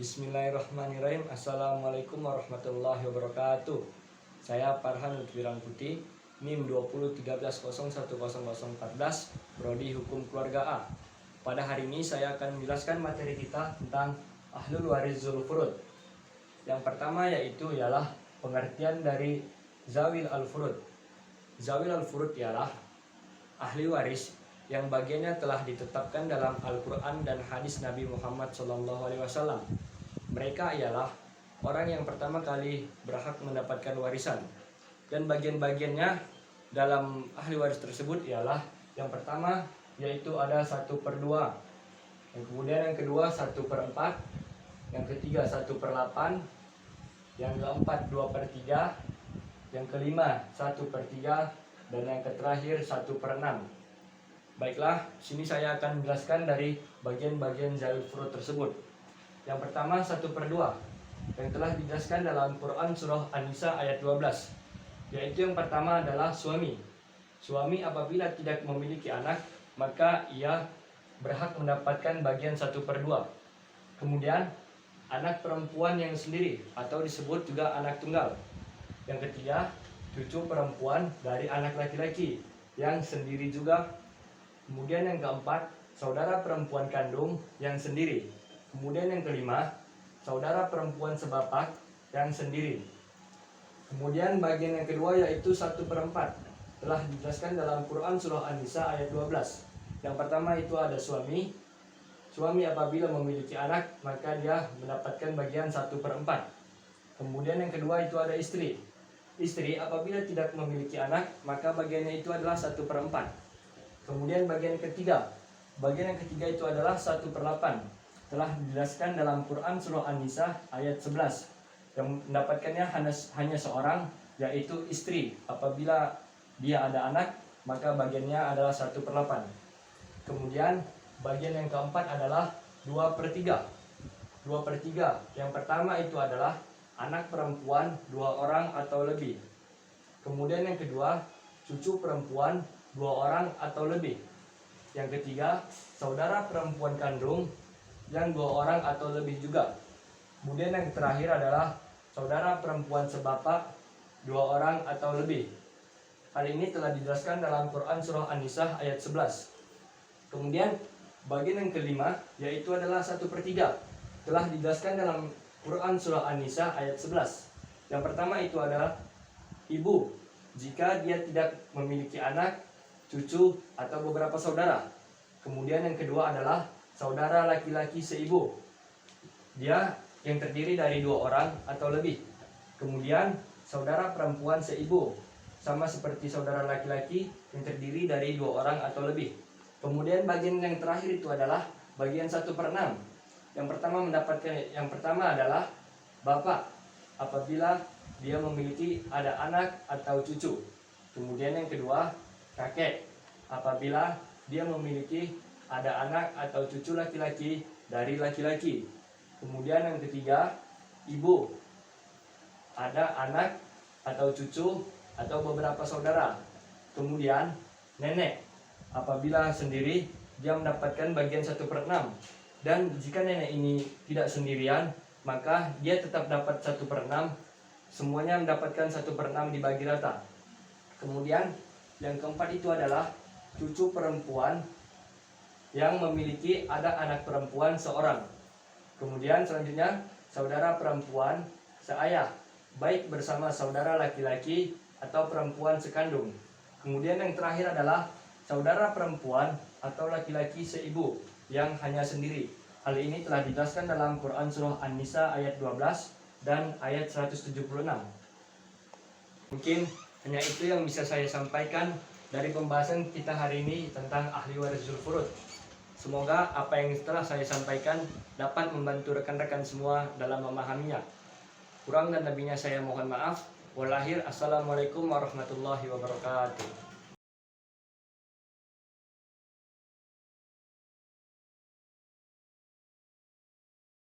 Bismillahirrahmanirrahim. Assalamualaikum warahmatullahi wabarakatuh. Saya Farhan Lutfi Putih, NIM 2013010014, Prodi Hukum Keluarga A. Pada hari ini saya akan menjelaskan materi kita tentang Ahlul Waris Dzul Furud. Yang pertama yaitu ialah pengertian dari Zawil Al-Furud. Zawil Al-Furud ialah ahli waris yang bagiannya telah ditetapkan dalam Al-Quran dan hadis Nabi Muhammad SAW. Mereka ialah orang yang pertama kali berhak mendapatkan warisan. Dan bagian-bagiannya dalam ahli waris tersebut ialah yang pertama yaitu ada 1/2, yang kemudian yang kedua 1/4, yang ketiga 1/8, yang keempat 2/3, yang kelima 1/3, dan yang terakhir 1/6. Baiklah, sini saya akan menjelaskan dari bagian-bagian Zawil Furud tersebut. Yang pertama 1/2 yang telah dijelaskan dalam Quran surah An-Nisa ayat 12, yaitu yang pertama adalah suami. Suami apabila tidak memiliki anak, maka ia berhak mendapatkan bagian 1/2. Kemudian anak perempuan yang sendiri atau disebut juga anak tunggal. Yang ketiga, cucu perempuan dari anak laki-laki yang sendiri juga. Kemudian yang keempat, saudara perempuan kandung yang sendiri. Kemudian yang kelima, saudara perempuan sebapak yang sendiri. Kemudian bagian yang kedua yaitu 1/4 telah dijelaskan dalam Quran surah An-Nisa ayat 12. Yang pertama itu ada suami. Suami apabila memiliki anak, maka dia mendapatkan bagian 1/4. Kemudian yang kedua itu ada istri. Istri apabila tidak memiliki anak, maka bagiannya itu adalah 1/4. Kemudian bagian yang ketiga itu adalah 1/8. Telah dijelaskan dalam Quran surah An-Nisa ayat 11. Yang mendapatkannya hanya seorang, yaitu istri. Apabila dia ada anak, maka bagiannya adalah 1/8. Kemudian bagian yang keempat adalah 2/3. 2/3 yang pertama itu adalah anak perempuan 2 orang atau lebih. Kemudian yang kedua, cucu perempuan 2 orang atau lebih. Yang ketiga, saudara perempuan kandung yang 2 orang atau lebih juga. Kemudian yang terakhir adalah saudara perempuan sebapak 2 orang atau lebih. Hal ini telah dijelaskan dalam Quran surah An-Nisa ayat 11. Kemudian bagian yang kelima yaitu adalah 1/3. Telah dijelaskan dalam Quran surah An-Nisa ayat 11. Yang pertama itu adalah ibu, jika dia tidak memiliki anak, cucu, atau beberapa saudara. Kemudian yang kedua adalah saudara laki-laki seibu, dia yang terdiri dari 2 orang atau lebih. Kemudian saudara perempuan seibu, sama seperti saudara laki-laki yang terdiri dari 2 orang atau lebih. Kemudian bagian yang terakhir itu adalah bagian 1/6. Yang pertama adalah bapak apabila dia memiliki ada anak atau cucu. Kemudian yang kedua, kakek apabila dia memiliki ada anak atau cucu laki-laki dari laki-laki. Kemudian yang ketiga, ibu ada anak atau cucu atau beberapa saudara. Kemudian nenek apabila sendiri dia mendapatkan bagian 1/6. Dan jika nenek ini tidak sendirian, maka dia tetap dapat 1/6. Semuanya mendapatkan 1/6 dibagi rata. Kemudian yang keempat itu adalah cucu perempuan yang memiliki ada anak perempuan seorang. Kemudian selanjutnya saudara perempuan seayah, baik bersama saudara laki-laki atau perempuan sekandung. Kemudian yang terakhir adalah saudara perempuan atau laki-laki seibu yang hanya sendiri. Hal ini telah dijelaskan dalam Quran surah An-Nisa ayat 12 dan ayat 176. Mungkin hanya itu yang bisa saya sampaikan dari pembahasan kita hari ini tentang ahli waris Dzul Furud. Semoga apa yang telah saya sampaikan dapat membantu rekan-rekan semua dalam memahaminya. Kurang dan lebihnya saya mohon maaf. Walahir, assalamualaikum warahmatullahi wabarakatuh.